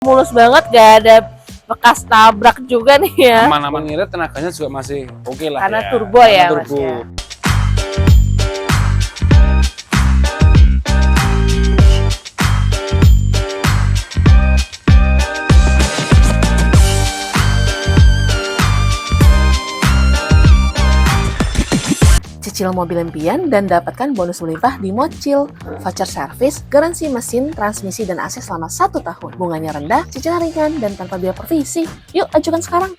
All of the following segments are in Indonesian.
Mulus banget, gak ada bekas tabrak juga nih ya. Aman-aman, ngirit tenaganya juga masih oke lah Karena ya. turbo Karena ya, turbo. Mas ya. Cicil mobil impian dan dapatkan bonus melimpah di Mocil. Voucher service, garansi mesin, transmisi, dan AC selama 1 tahun. Bunganya rendah, cicilan ringan, dan tanpa biaya provisi. Yuk, ajukan sekarang.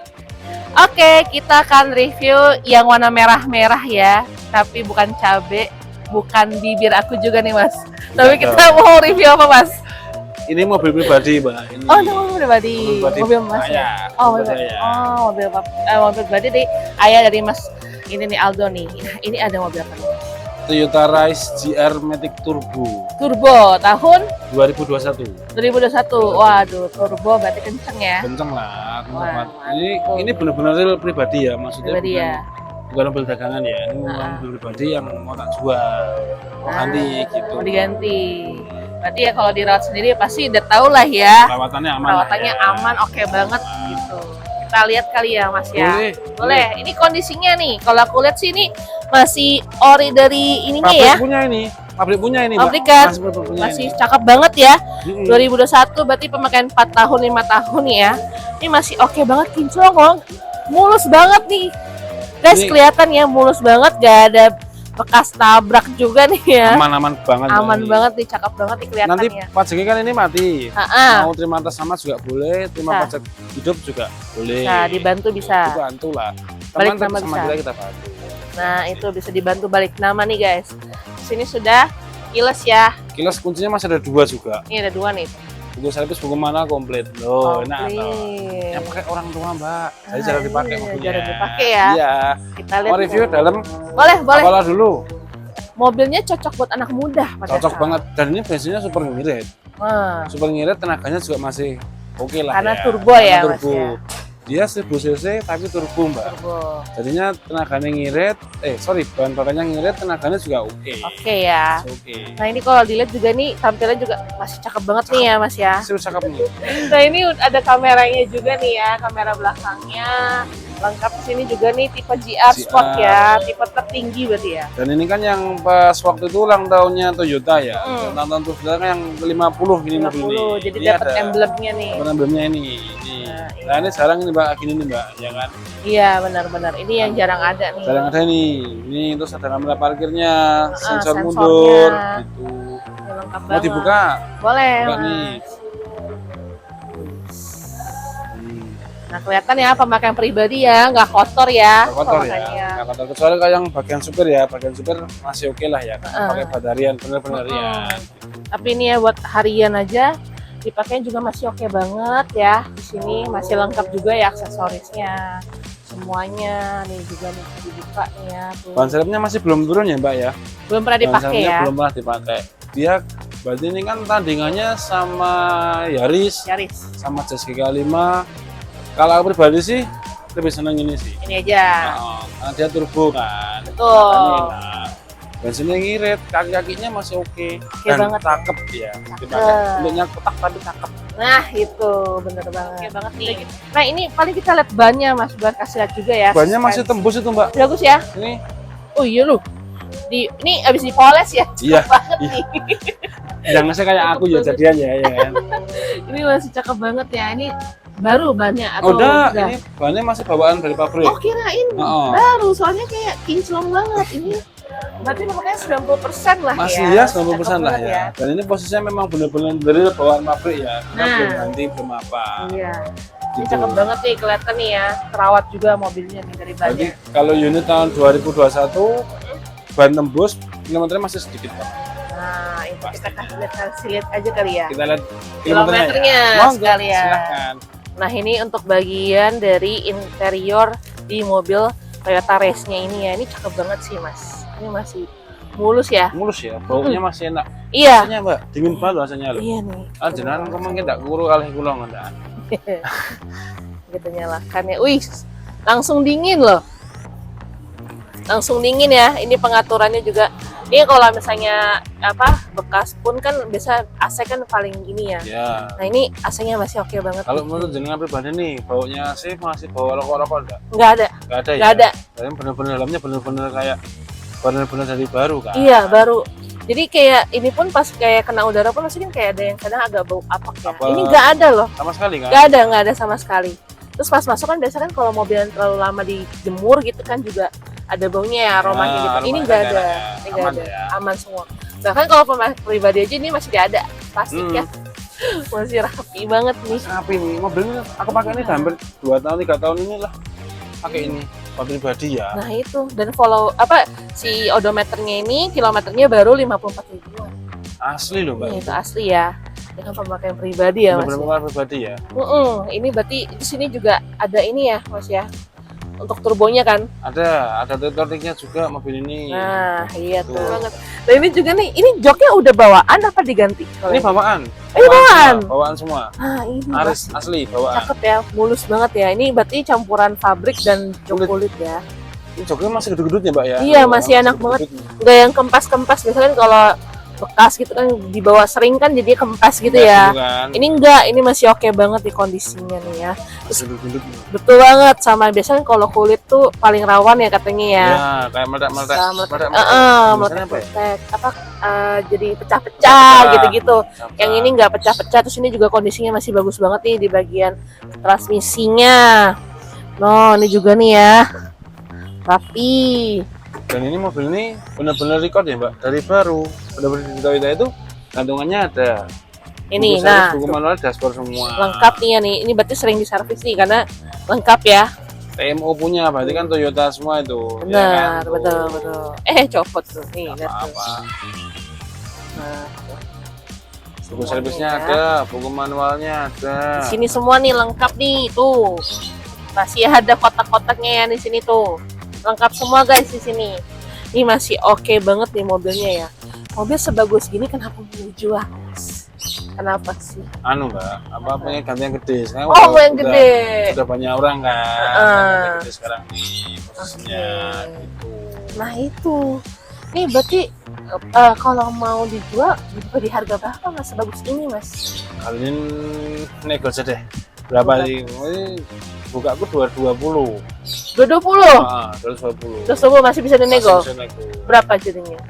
Oke, kita akan review yang warna merah-merah ya. Tapi bukan cabe, bukan bibir aku juga nih, Mas. Tapi kita mau review apa, Mas? Ini mobil pribadi, Mbak. Ini Oh, ini mobil pribadi. Mobil Mas ya? ayah, Oh, mobil, saya. mobil pribadi dari ayah dari Mas ini nih, Aldo nih. Nah, ini ada mobil apa nih? Toyota Rise GR Matic Turbo Turbo tahun 2021. 2021. Waduh, turbo berarti kenceng ya. Kenceng lah, kenceng Wah, banget. mantap. Ini benar-benar real pribadi ya, maksudnya Pribadi ya. bukan mobil dagangan ya. Ini mobil pribadi yang mau tak jual, mau ganti gitu. Mau diganti. Berarti ya kalau dirawat sendiri pasti udah tau lah ya. Perawatannya aman. Perawatannya lah ya. aman, oke banget gitu. Kita lihat kali ya, Mas ya. Boleh. Boleh. Ini kondisinya nih. Kalau aku lihat sih ini masih ori dari ininya Pabrik ya. punya ini, pabrik punya ini, Mbak. Pabrikan. Pabrik punya Masih ini. cakep banget ya. 2021 Mm-mm. berarti pemakaian 4 tahun 5 tahun ya. Ini masih oke banget, kinclong, mulus banget nih. Guys, Ini- kelihatan ya mulus banget, gak ada bekas tabrak juga nih ya. Aman-aman banget. Aman ini. banget nih, cakep banget nih Nanti kelihatannya. pajaknya kan ini mati. Ha-ha. Mau terima atas nama juga boleh, terima Bisa. pajak hidup juga boleh. Nah, dibantu bisa. Dibantu lah. Balik Teman nama sama bisa. kita bantu. Nah, itu bisa dibantu balik nama nih guys. Di sini sudah kiles ya. Kilas kuncinya masih ada 2 juga. Ini ada 2 nih. Buku servis, buku mana komplit. Loh, enak atau? Komplit. Yang pakai orang tua, Mbak. Jadi Ah, jarang dipakai iya, mobilnya. jarang dipakai ya. Iya. Kita lihat. Mau review dulu. dalam Boleh, boleh. kepala dulu. Mobilnya cocok buat anak muda padahal. Cocok banget. Dan ini bensinnya super ngirit. Nah, Super ngirit, tenaganya juga masih oke lah karena ya. turbo ya, Karena Mas turbo. ya. Dia 1000 cc tapi turbo, Mbak. Turbo. Jadinya tenaganya ngirit, bahan bakarnya ngirit, tenaganya juga oke. Oke ya. Masih oke. Nah, ini kalau dilihat juga nih tampilan juga masih cakep banget nih ya, Mas ya. Masih cakep nih. Nah, ini ada kameranya juga nih ya, kamera belakangnya. Lengkap di sini juga nih tipe GR Sport ya, tipe tertinggi berarti ya. Dan ini kan yang pas waktu itu ulang tahunnya Toyota ya. Mm. Tahun Toyota kan yang 50 ini mobil ini. 50, jadi Ini dapat ada emblemnya nih. emblemnya ini. Nah, ini sekarang ini Mbak, gini nih Mbak, ya kan. Iya, benar-benar. Ini yang jarang ada nih. Sekarang ada nih. Ini terus ada kamera parkirnya, sensor sensornya. mundur gitu. Ini lengkap Mau banget. dibuka? Boleh, Enggak Mas. nih. Nah, kelihatan ya pemakaian pribadi ya, nggak kotor ya. Nggak kotor ya. pemakaiannya. Nggak kotor, kecuali kayak yang bagian supir ya. Bagian supir masih oke lah ya. Pakai badarian, bener-bener ya. Tapi ini ya buat harian aja dipakai juga masih oke banget ya. Di sini masih lengkap juga ya aksesorisnya. Semuanya nih juga nih bisa dibuka nih ya. Tuh. Ban serepnya masih belum turun ya Mbak ya. Belum pernah Ban dipakai serepnya ya. belum pernah dipakai. Dia berarti ini kan tandingannya sama Yaris, Yaris. sama Jazz GK5. Kalau aku pribadi sih lebih seneng ini sih. Ini aja. Nah, karena dia turbo kan. Betul. Makanya enak. Bensinnya ngirit, kaki-kakinya masih oke. Dan banget ya. cakep ya. Dipakai. Bentuknya kotak tapi cakep. Nah, itu bener banget. Oke banget nih. Nah, ini paling kita lihat bannya Mas, buat kasih lihat juga ya. Bannya masih Suspensi. tembus itu Mbak. Bagus ya. Ini Oh iya loh. Ini abis dipoles ya. Iya, Cakep banget iya. nih. jangan saya kayak aku ya jadian ya, ya kan. Ini masih cakep banget ya. Ini baru bannya atau Udah, ini bannya masih bawaan dari pabrik. Oh, kirain Oh. baru, soalnya kayak kinclong banget ini. Berarti pemakaian 90% lah Masih ya. ya 90% lah Cakep ya. Dan ini posisinya memang benar-benar dari bawaan pabrik ya. Kita Nah. belum ganti, belum apa. Iya. Ini Gitu. cakep banget nih, kelihatan nih ya. Terawat juga mobilnya nih dari Jadi bannya. kalau unit tahun 2021 ban tembus kilometernya masih sedikit Pak. Nah, itu kita kasih lihat aja kali ya. Kita lihat Kilometernya ya. Monggo, sekalian. silakan. Nah, ini untuk bagian dari interior di mobil Toyota Race-nya ini ya. Ini cakep banget sih, Mas. Ini masih mulus ya. Mulus ya, baunya masih enak. Iya. Rasanya Mbak, dingin banget rasanya loh. Iya nih. Ah jenengan ngomong ndak kuru kalih kula ngendak. Gitu nyalakan ya. Wih, langsung dingin loh. Langsung dingin ya. Ini pengaturannya juga Ini kalau misalnya apa bekas pun kan biasa AC kan paling ini ya. Ya. Nah ini AC-nya masih oke banget. Kalau menurut jenengan pribadi nih, baunya AC masih bau rokok-rokok enggak? Nggak ada. Nggak ada ya? Nggak ada. Tapi bener-bener dalamnya bener-bener kayak bener-bener dari baru kan? Iya baru. Jadi kayak ini pun pas kayak kena udara pun masih kan kayak ada yang kadang agak bau apek ya. Apa? Ini nggak ada loh. Sama sekali kan? Nggak ada sama sekali. Terus pas masuk kan biasanya kan kalau mobil yang terlalu lama dijemur gitu kan juga ada baunya ya, aromanya gitu. Ini aromanya nggak kan ada, enak ya. ini nggak Aman ada, ya. aman semua. Bahkan kalau pemakai pribadi aja ini masih ada plastiknya, masih rapi banget nih. Rapi nih, mobilnya aku pakai ini hampir 2 tahun 3 tahun ini lah pakai ini buat pribadi ya. Nah itu dan follow apa si odometernya ini kilometernya baru 54 ribuan. Asli loh mbak. Ini itu asli ya. Dengan pemakaian pribadi ya mas. Bener-bener pribadi ya. Ini berarti di sini juga ada ini ya mas ya. Untuk turbonya kan. Ada tekniknya juga mobil ini. Nah iya tuh Tuh. banget. Nah ini juga nih, ini joknya udah bawaan apa diganti? Ini bawaan. Ini bawaan. Semua, bawaan semua. Nah ini Aris asli bawaan. cakep ya, mulus banget ya. Ini berarti campuran fabrik dan jok kulit ya. Ini joknya masih gede-gedenya mbak ya. Iya, masih enak banget. Nggak yang kempas-kempas. Biasanya kan kalau bekas gitu kan dibawa sering kan jadi kempas gitu ya. Kan. Ini enggak, ini masih oke banget di kondisinya nih ya. Masih gede-gede. Betul banget, sama biasanya kalau kulit tuh paling rawan ya katanya ya. Ya, kayak meledak-meledak. Bisa Meledak-meledak. meletak-meletak. Apa jadi pecah-pecah gitu-gitu. Yang ini nggak pecah-pecah, terus ini juga kondisinya masih bagus banget nih di bagian transmisinya. No, ini juga nih ya. Rapi. Dan ini mobil ini benar-benar record ya mbak, dari baru. Benar-benar di Toyota itu gantungannya ada. Ini, Buku nah. servis, buku manual, dashboard semua. Lengkap nih ya nih. Ini berarti sering diservis nih karena lengkap ya. TMO punya, berarti kan Toyota semua itu. Benar, ya kan? betul. Copot tuh. Nih, lihat tuh. Apa? Nah, Buku servisnya ya. ada, buku manualnya ada. Di sini semua nih lengkap nih tuh. Masih ada kotak-kotaknya ya di sini tuh. Lengkap semua guys di sini. Ini masih oke banget nih mobilnya ya. Mobil sebagus gini kenapa mau dijual? Kenapa sih? Anu mbak, apa pengen ganti yang gede? Sekarang Oh, yang gede. Sudah banyak orang kan. Yang gede sekarang nih posisinya. Oke. Gitu. Nah itu. Nih berarti kalau mau dijual di harga berapa mas sebagus ini mas? Kalian nego aja deh. Berapa sih? Buka aku 220. 220? Ah, 220. Terus tunggu masih bisa dinego? Masih bisa nego. Berapa jadinya?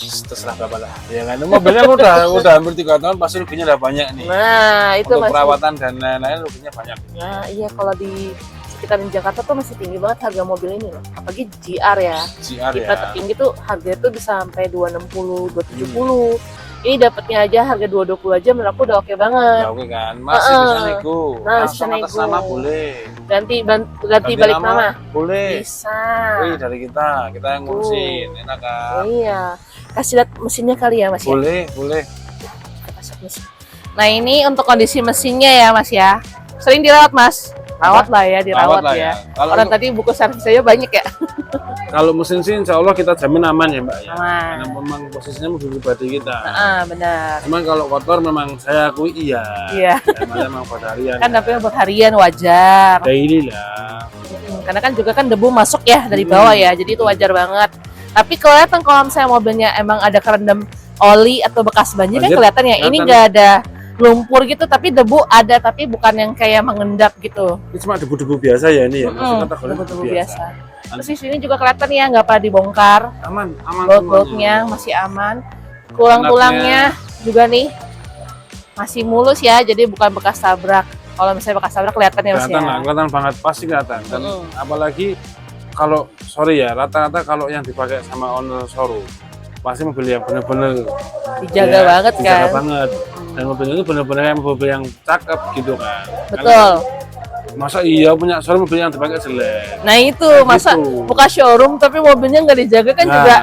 Terserah berapa lah. Ya kan mobilnya udah hampir 3 tahun pasti ruginya udah banyak nih. Nah itu Untuk masih. perawatan dan lain-lain ruginya banyak. Nah iya kalau di sekitaran Jakarta tuh masih tinggi banget harga mobil ini loh. Apalagi GR ya. GR Tipe ya. tertinggi tuh harganya tuh bisa sampai 260, 270. Ini dapatnya aja harga 220 aja menurut aku udah oke banget. Ya oke kan. Masih bisa nego. Nah, Langsung bisa atas nego. nama boleh. Ganti balik nama. Boleh. Bisa. Wih dari kita yang ngurusin. Enak kan. Iya. Kasih lihat mesinnya kali ya Mas ya. Boleh. Kita kasih mesin. Nah, ini untuk kondisi mesinnya ya Mas ya. Sering dirawat Mas. Rawat lah ya, dirawat Rawat lah ya. Kalau Orang tadi buku servis aja banyak ya. kalau mesin sih insya Allah kita jamin aman ya mbak ya. Aman. Karena memang posisinya mobil pribadi kita. Benar. Cuman kalau kotor memang saya akui iya. Iya. Memang buat harian. Kan tapi buat harian wajar. Daily lah. Karena kan juga kan debu masuk ya dari bawah ya. Jadi itu wajar banget. Tapi kelihatan kalau misalnya mobilnya emang ada kerendam oli atau bekas banjir kan kelihatan ya. Ini nggak ada lumpur gitu, tapi debu ada, tapi bukan yang kayak mengendap gitu. Ini cuma debu-debu biasa ya ini ya. Maksudnya kategori Debu-debu biasa. Terus di sini juga kelihatan ya nggak pernah dibongkar. Aman Baut-bautnya masih aman. Tulang-tulangnya juga nih masih mulus ya, jadi bukan bekas tabrak. Kalau misalnya bekas tabrak kelihatan ya Mas ya. Kelihatan banget, pasti kelihatan. Dan apalagi kalau sorry ya, rata-rata kalau yang dipakai sama owner showroom pasti mobil yang benar-benar Dijaga banget kan. dijaga banget. Dan mobil itu benar-benar yang mobil yang cakep gitu kan. Betul. Masa iya punya showroom mobil yang dipakai jelek. Nah itu Kayak masa gitu. buka showroom tapi mobilnya nggak dijaga kan Nah. juga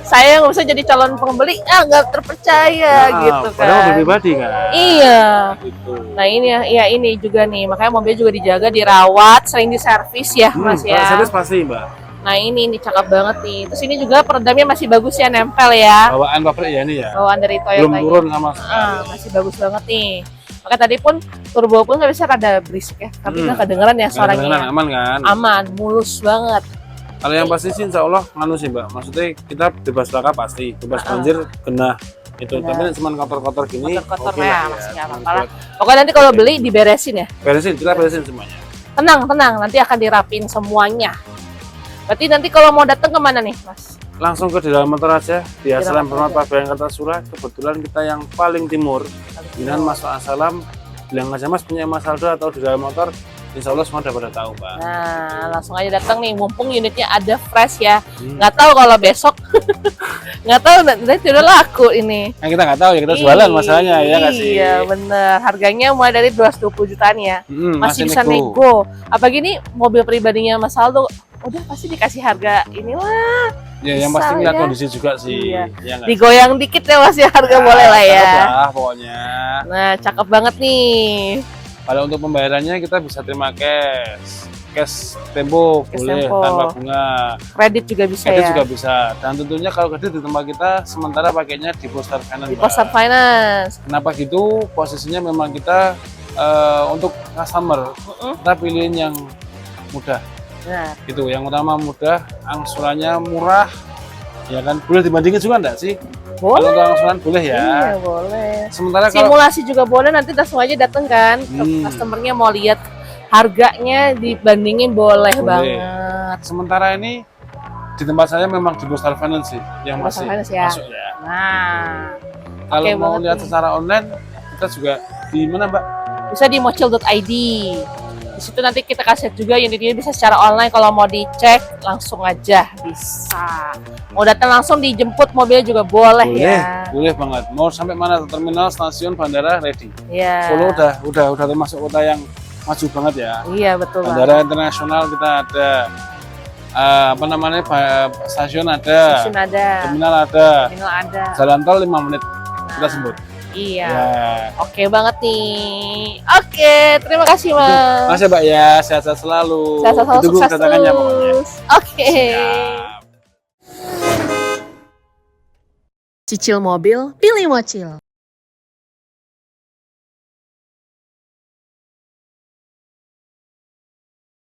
saya nggak bisa jadi calon pembeli nggak terpercaya gitu kan. Padahal mobil pribadi kan. Iya. Gitu. Nah ini ya ini juga nih makanya mobil juga dijaga, dirawat, sering diservis ya Mas ya. Servis pasti mbak. Nah ini cakep banget nih. Terus ini juga peredamnya masih bagus ya, nempel ya. Bawaan pabrik ya ini ya. Bawaan dari Toyota. Belum turun sama sekali. Masih bagus banget nih. Maka tadi pun turbo pun nggak bisa rada berisik ya, tapi nggak kedengeran ya Suaranya suaranya. aman kan? Aman, mulus banget. Kalau yang pasti sih insya Allah nganu sih Mbak, maksudnya kita bebas laka pasti, bebas banjir kena itu, tapi cuma kotor-kotor gini Kotor-kotor oke ya, lah masih ya. nggak apa-apa lah. Pokoknya nanti kalau beli diberesin ya. Beresin, kita beresin semuanya. Tenang, nanti akan dirapin semuanya. Berarti nanti kalau mau datang kemana nih, Mas? Langsung ke di dalam motor aja, di Asalam motor Permata Bayang Kertasura. Kebetulan kita yang paling timur. Dengan Mas Asalam, bilang aja Mas punya Mas Aldo atau di dalam motor, insya Allah semua udah pada tahu Mbak. Nah, langsung aja datang nih, mumpung unitnya ada fresh ya. Hmm. Nggak tahu kalau besok, nggak tahu nanti udah laku ini. Nah, kita nggak tahu ya, kita jualan masalahnya ya nggak sih? Iya bener, harganya mulai dari 220 jutaan ya. Masih bisa nego. Apalagi ini mobil pribadinya Mas Aldo, udah pasti dikasih harga inilah. Ya, yang Bisa pasti lihat ya. kondisi juga sih. Iya. Ya, nggak? Digoyang dikit ya Mas ya, harga boleh lah ya. Cakep lah pokoknya. Nah, cakep banget nih. Kalau untuk pembayarannya kita bisa terima cash tempo Cash boleh tempo. tanpa bunga. Kredit juga bisa Kredit ya. juga bisa. Dan tentunya kalau kredit di tempat kita sementara pakainya di Postar Finance. Di Mbak. Postar Finance. Kenapa gitu? Posisinya memang kita untuk customer kita pilihin yang mudah. Nah, Gitu, yang utama mudah, angsurannya murah. Ya kan, boleh dibandingin juga enggak sih? Kalau boleh. untuk angsuran boleh ya. Iya, boleh. Sementara kalau Simulasi juga boleh, nanti langsung aja dateng kan. Customernya mau lihat harganya dibandingin boleh banget. sementara ini di tempat saya memang di Postar Finance sih yang Postar masih Finance ya. masuk ya. Nah, Kalau oke mau banget lihat nih. secara online, kita juga di mana Mbak? bisa di mocil.id. Di situ nanti kita kasih juga unitnya bisa secara online. Kalau mau dicek langsung aja bisa. Mau datang langsung dijemput mobilnya juga boleh, ya. Boleh banget. Mau sampai mana? Terminal, stasiun, bandara, ready. Iya. Solo udah termasuk kota yang maju banget ya. Iya betul banget. Bandara internasional kita ada, apa namanya, stasiun ada, Stasiun ada, terminal ada, terminal ada. jalan tol 5 menit kita Nah, sebut. Iya. Ya. Oke banget nih. Oke, terima kasih Mas. Makasih Mbak ya, sehat-sehat selalu. Sehat selalu, Ditunggu sukses kedatangannya pokoknya. terus. Oke. Siap. Cicil mobil, pilih Mocil.